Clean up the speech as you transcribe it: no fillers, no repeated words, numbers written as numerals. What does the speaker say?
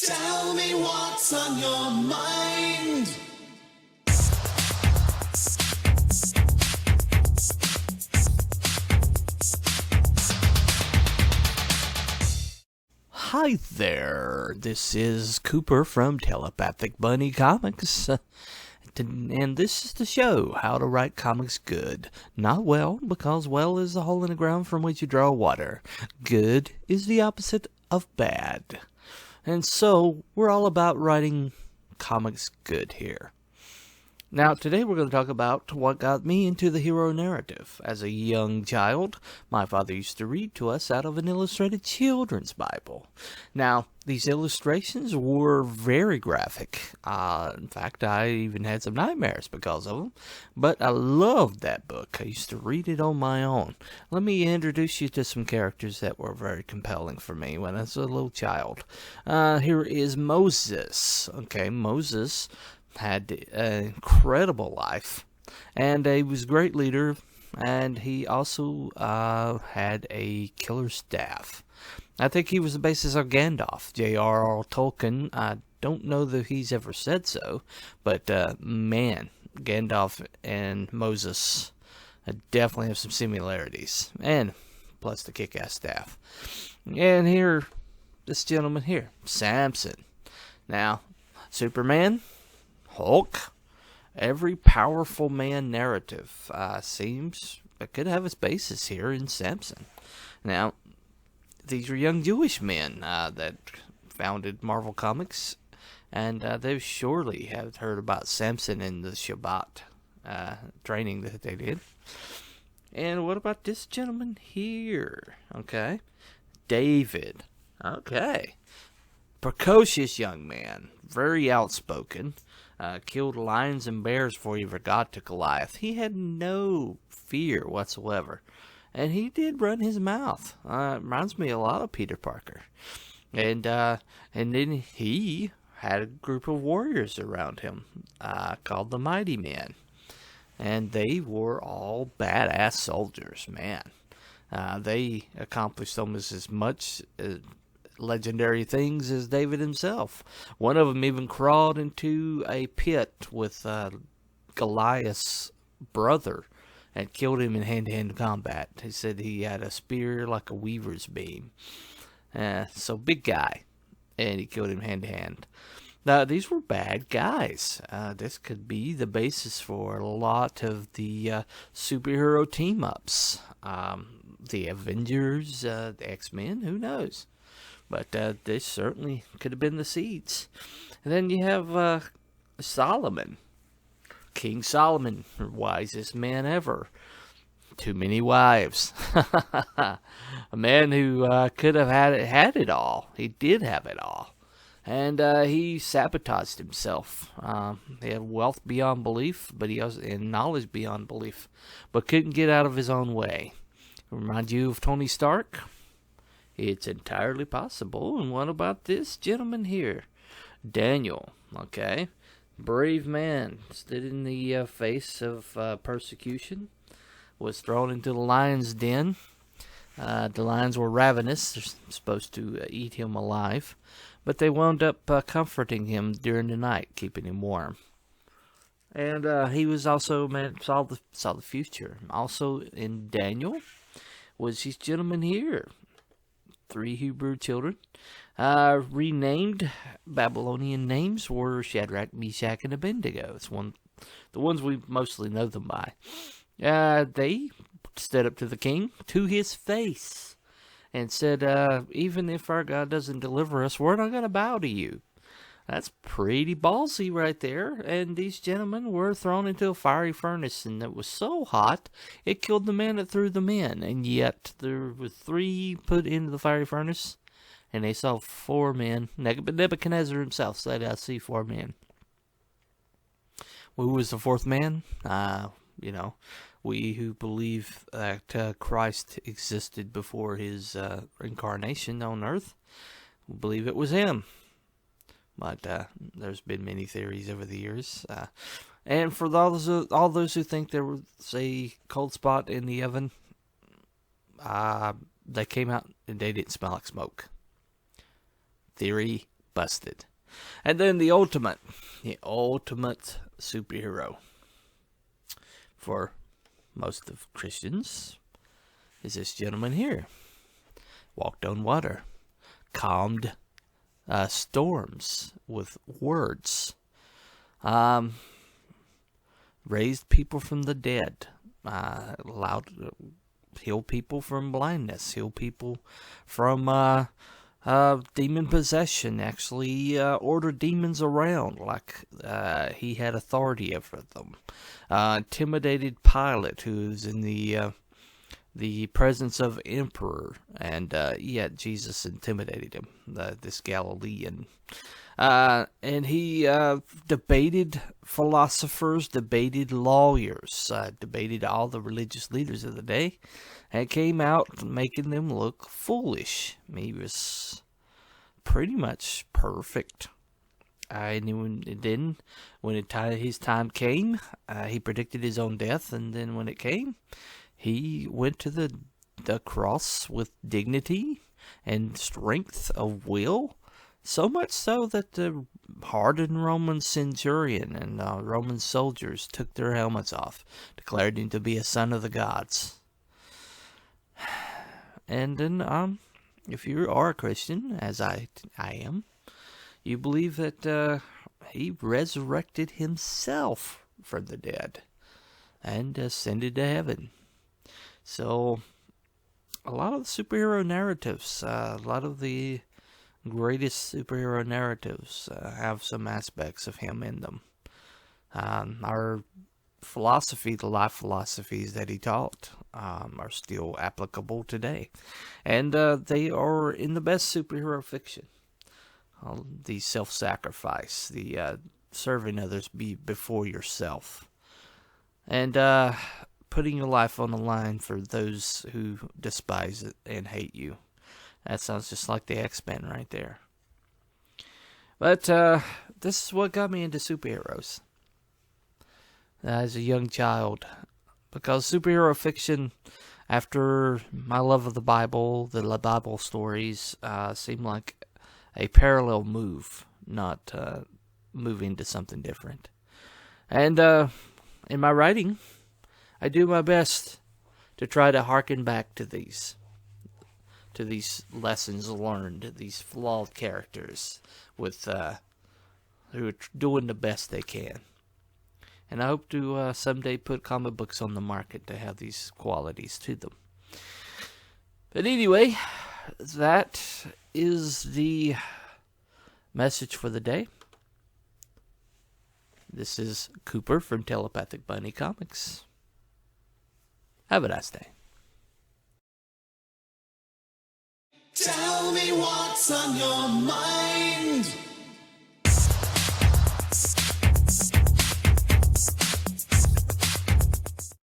Tell me what's on your mind. Hi there, this is Cooper from Telepathic Bunny Comics, and this is the show, How to Write Comics Good. Not well, because well is the hole in the ground from which you draw water. Good is the opposite of bad. And so, we're all about writing comics good here. Now, today we're going to talk about what got me into the hero narrative. As a young child, my father used to read to us out of an illustrated children's Bible. Now, these illustrations were very graphic. In fact, I even had some nightmares because of them. But I loved that book. I used to read it on my own. Let me introduce you to some characters that were very compelling for me when I was a little child. Here is Moses. Okay, Moses had an incredible life, and he was a great leader, and he also had a killer staff. I think he was the basis of Gandalf. J.R.R. Tolkien, I don't know that he's ever said so, but man, Gandalf and Moses definitely have some similarities, and plus the kick-ass staff. And here, this gentleman here, Samson. Now, Superman, Hulk, every powerful man narrative seems it could have its basis here in Samson. Now, these are young Jewish men that founded Marvel Comics, and they surely have heard about Samson and the Shabbat training that they did. And what about this gentleman here? Okay, David. Okay, precocious young man, very outspoken. Killed lions and bears before he ever got to Goliath. He had no fear whatsoever. And he did run his mouth. Reminds me a lot of Peter Parker. And then he had a group of warriors around him called the Mighty Men. And they were all badass soldiers, man. They accomplished almost as much legendary things as David himself. One of them even crawled into a pit with Goliath's brother and killed him in hand-to-hand combat. He said he had a spear like a weaver's beam. So big guy, and he killed him hand-to-hand. Now, these were bad guys. This could be the basis for a lot of the superhero team-ups. The Avengers, the X-Men, who knows? But this certainly could have been the seeds. And then you have Solomon. King Solomon, wisest man ever. Too many wives. A man who could have had it all. He did have it all. And he sabotaged himself. He had wealth beyond belief, but he also and knowledge beyond belief, but couldn't get out of his own way. Remind you of Tony Stark? It's entirely possible. And what about this gentleman here? Daniel, okay? Brave man, stood in the face of persecution, was thrown into the lion's den. The lions were ravenous. They're supposed to eat him alive. But they wound up comforting him during the night, keeping him warm. And he was also, saw the future. Also in Daniel was this gentleman here. 3 Hebrew children, renamed Babylonian names were Shadrach, Meshach, and Abednego. It's the ones we mostly know them by. They stood up to the king, to his face, and said, even if our God doesn't deliver us, we're not going to bow to you. That's pretty ballsy right there. And these gentlemen were thrown into a fiery furnace, and it was so hot, it killed the man that threw them in. And yet, there were 3 put into the fiery furnace, and they saw 4 men. Nebuchadnezzar himself said, I see 4 men. Who was the 4th man? We who believe that Christ existed before his incarnation on earth, believe it was him. But there's been many theories over the years. And for all those who think there was a cold spot in the oven, they came out and they didn't smell like smoke. Theory busted. And then the ultimate superhero for most of Christians is this gentleman here. Walked on water, calmed storms with words, raised people from the dead, healed people from blindness, healed people from demon possession, actually ordered demons around like he had authority over them, intimidated Pilate, who's in the presence of emperor, and yet Jesus intimidated him, this Galilean. And he debated philosophers, debated lawyers, debated all the religious leaders of the day, and came out making them look foolish. He was pretty much perfect. And then, when his time came, he predicted his own death, and then when it came, he went to the cross with dignity and strength of will, so much so that the hardened Roman centurion and Roman soldiers took their helmets off, declared him to be a son of the gods. And then, if you are a Christian, as I am, you believe that he resurrected himself from the dead and ascended to heaven. So, a lot of the superhero narratives, a lot of the greatest superhero narratives have some aspects of him in them. Our philosophy, the life philosophies that he taught, are still applicable today. And they are in the best superhero fiction. The self-sacrifice, the serving others before yourself. And putting your life on the line for those who despise it and hate you. That sounds just like the X-Men right there. But this is what got me into superheroes as a young child. Because superhero fiction, after my love of the Bible stories, seemed like a parallel move, not moving to something different. And in my writing, I do my best to try to harken back to these lessons learned, these flawed characters with who are doing the best they can. And I hope to someday put comic books on the market to have these qualities to them. But anyway, that is the message for the day. This is Cooper from Telepathic Bunny Comics. Have a nice day. Tell me what's on your mind.